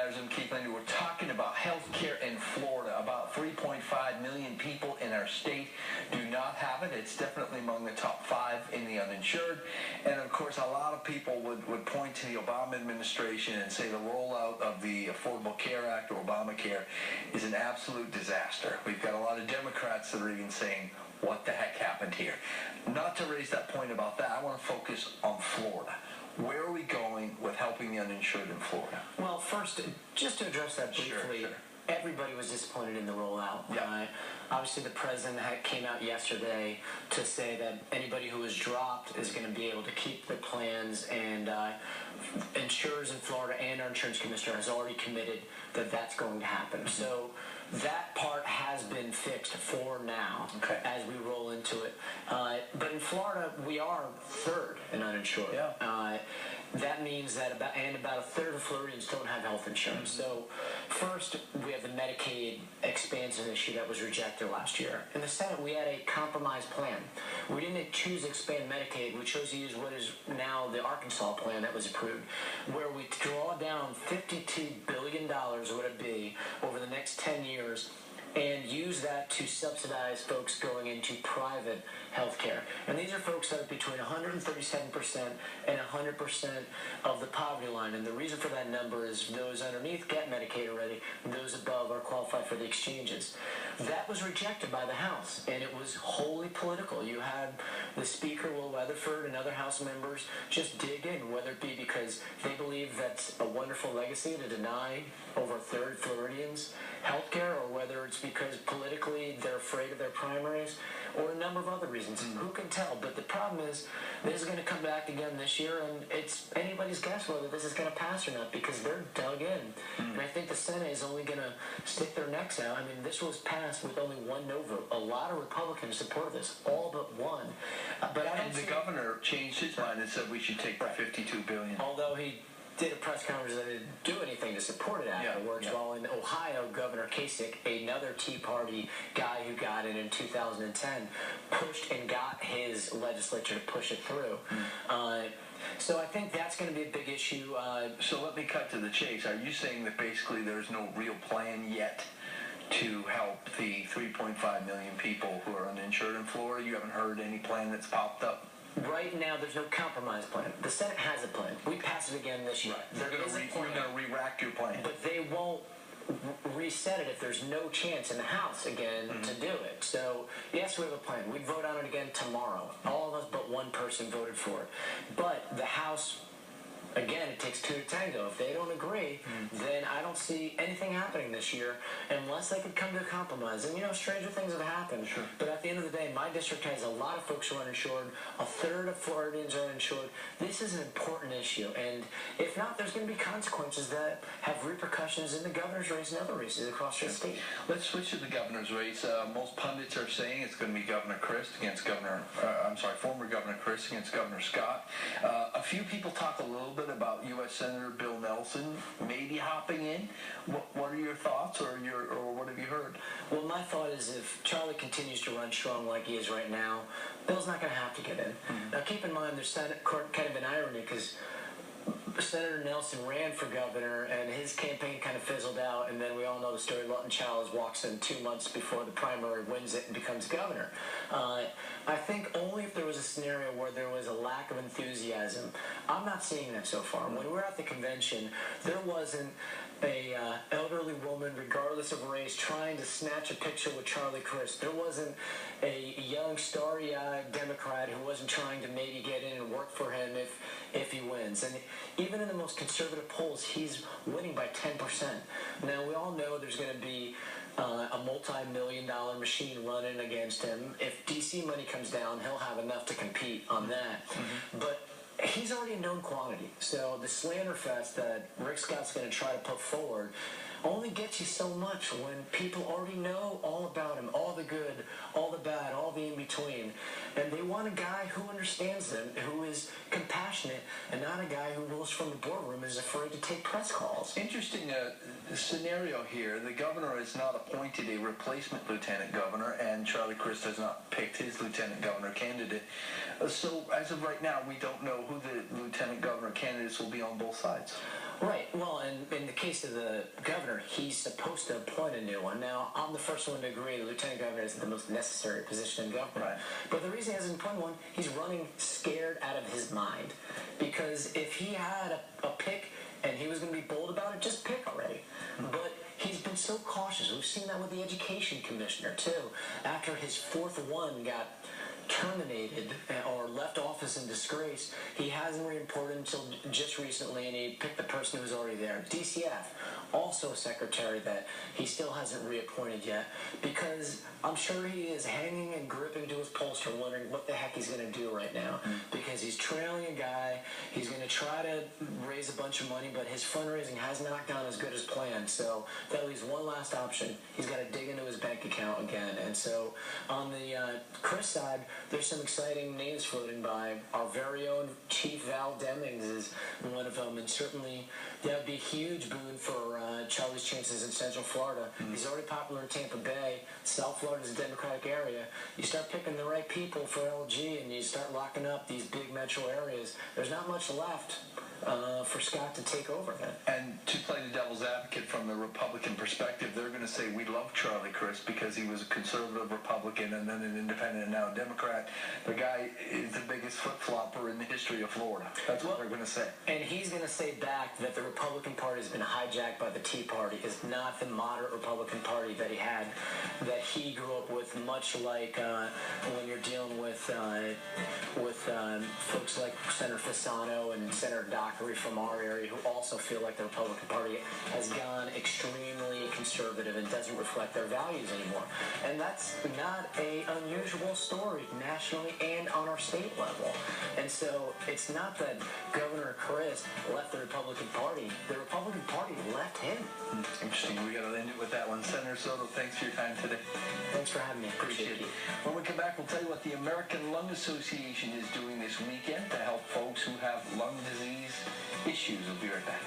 Matters. I'm Keith Linder. We're talking about health care in Florida. About 3.5 million people in our state do not have it. It's definitely among the top 5 in the uninsured. And of course, a lot of people would point to the Obama administration and say the rollout of the Affordable Care Act, or Obamacare, is an absolute disaster. We've got a lot of Democrats that are even saying, what the heck happened here? Not to raise that point about that, I want to focus on Florida. Where are we going with helping the uninsured in Florida? Well, first, just to address that briefly, Sure. Everybody was disappointed in the rollout. Yeah. Obviously, the president came out yesterday to say that anybody who was dropped is going to be able to keep the plans, and insurers in Florida and our insurance commissioner has already committed that that's going to happen. Mm-hmm. So that part has been fixed for now, okay, as we roll into it. But in Florida, we are third in uninsured. Yeah. That means that about a third of Floridians don't have health insurance. Mm-hmm. So first, we have the Medicaid expansion issue that was rejected last year. In the Senate, we had a compromise plan. We didn't choose to expand Medicaid. We chose to use what is now the Arkansas plan that was approved, where we draw down $52 billion, would it be, over the next 10 years, and use that to subsidize folks going into private health care. And these are folks that are between 137% and 100% of the poverty line. And the reason for that number is those underneath get Medicaid already, and those above are qualified for the exchanges. That was rejected by the House, and it was wholly political. You had the Speaker, Will Weatherford, and other House members just dig in, whether it be because they believe that's a wonderful legacy to deny over a third of Floridians health care, or whether it's because politically they're afraid of their primaries, or a number of other reasons. Mm-hmm. Who can tell? But the problem is, this is going to come back again this year, and it's anybody's guess whether this is going to pass or not, because they're dug in. Mm-hmm. And I think the Senate is only going to stick their necks out. I mean, this was passed with only one no vote. A lot of Republicans supported this, all but one. But and the governor changed his mind and said we should take the $52 billion. Although he did a press conference that didn't do anything to support it afterwards. Yeah. While in Ohio, Governor Kasich, another Tea Party guy who got in 2010, pushed and got his legislature to push it through. So I think that's going to be a big issue. So let me cut to the chase. Are you saying that basically there's no real plan yet to help the 3.5 million people who are uninsured in Florida? You haven't heard any plan that's popped up? Right now, there's no compromise plan. The Senate has a plan. We passed it again this year. Right. You're going to re-rack your plan. But they won't reset it if there's no chance in the House again to do it. So, yes, we have a plan. We'd vote on it again tomorrow. All of us but one person voted for it. But the House, again, it takes two to tango. If they don't agree, then I don't see anything happening this year unless they could come to a compromise. And, stranger things have happened. Sure. But at the end of the day, my district has a lot of folks who are uninsured. A third of Floridians are uninsured. This is an important issue. And if not, there's going to be consequences that have repercussions in the governor's race and other races across the state. Let's switch to the governor's race. Most pundits are saying it's going to be Governor Christ against former Governor Christ against Governor Scott. A few people talk a little bit about U.S. Senator Bill Nelson maybe hopping in. What are your thoughts, or what have you heard? Well, my thought is if Charlie continues to run strong like he is right now, Bill's not going to have to get in. Mm-hmm. Now, keep in mind, there's kind of an irony, because Senator Nelson ran for governor, and his campaign kind of fizzled out, and then we all know the story. Lawton Childs walks in 2 months before the primary, wins it, and becomes governor. I think only if there was a scenario where there was a lack of enthusiasm. I'm not seeing that so far. When we were at the convention, there wasn't a elderly woman, regardless of race, trying to snatch a picture with Charlie Crist. There wasn't a young, starry-eyed Democrat who wasn't trying to maybe get in and work for him if he wins. And even in the most conservative polls, he's winning by 10%. Now, we all know there's going to be a multi-million-dollar machine running against him. If D.C. money comes down, he'll have enough to compete on that. Mm-hmm. But he's already a known quantity. So the slander fest that Rick Scott's going to try to put forward only gets you so much when people already know all about him, all the good, all the bad, all the in-between. And they want a guy who understands them, who is compassionate, and not a guy who rules from the boardroom and is afraid to take press calls. Interesting scenario here. The governor has not appointed a replacement lieutenant governor, and Charlie Crist has not picked his lieutenant governor candidate. So as of right now, we don't know who the lieutenant governor candidates will be on both sides. Right. Well, in the case of the governor, he's supposed to appoint a new one. Now, I'm the first one to agree the lieutenant governor isn't the most necessary position in government. Right. But the reason he hasn't appointed one, he's running scared out of his mind. Because if he had a pick and he was going to be bold about it, just pick already. But he's been so cautious. We've seen that with the education commissioner, too. After his fourth one got terminated or left office in disgrace, he hasn't reported until just recently, and he picked the person who was already there. DCF, also a secretary that he still hasn't reappointed yet, because I'm sure he is hanging and gripping to his poster wondering what the heck he's going to do right now, because he's trailing a guy. He's going to try to raise a bunch of money, but his fundraising has not gone as good as planned, so that leaves one last option. He's got to dig into his bank account again. And so on the Chris side, there's some exciting names floating by. Our very own Chief Val Demings is one of them, and certainly that would be a huge boon for Charlie's chances in Central Florida. He's already popular in Tampa Bay. South Florida is a Democratic area. You start picking the right people for LG, and you start locking up these big metro areas, there's not much left for Scott to take over then. And to play the devil's advocate from the Republican perspective, they're going to say, we love Charlie Crist because he was a conservative Republican and then an independent and now a Democrat. The guy is the biggest flip-flopper in the history of Florida. That's what they're going to say. And he's going to say back that the Republican Party has been hijacked by the Tea Party. It's not the moderate Republican Party that he had, that he grew up with, much like when you're dealing with folks like Senator Fasano and Senator Dockery from our area, who also feel like the Republican Party has gone extremely conservative and doesn't reflect their values anymore. And that's not an unusual story nationally and on our state level. And so it's not that Governor Chris left the Republican Party. The Republican Party left him. Interesting. We got to end it with that one. Senator Soto, thanks for your time today. Thanks for having me. Appreciate it. When we come back, we'll tell you what the American Lung Association is doing this weekend to help folks who have lung disease issues. We'll be right back.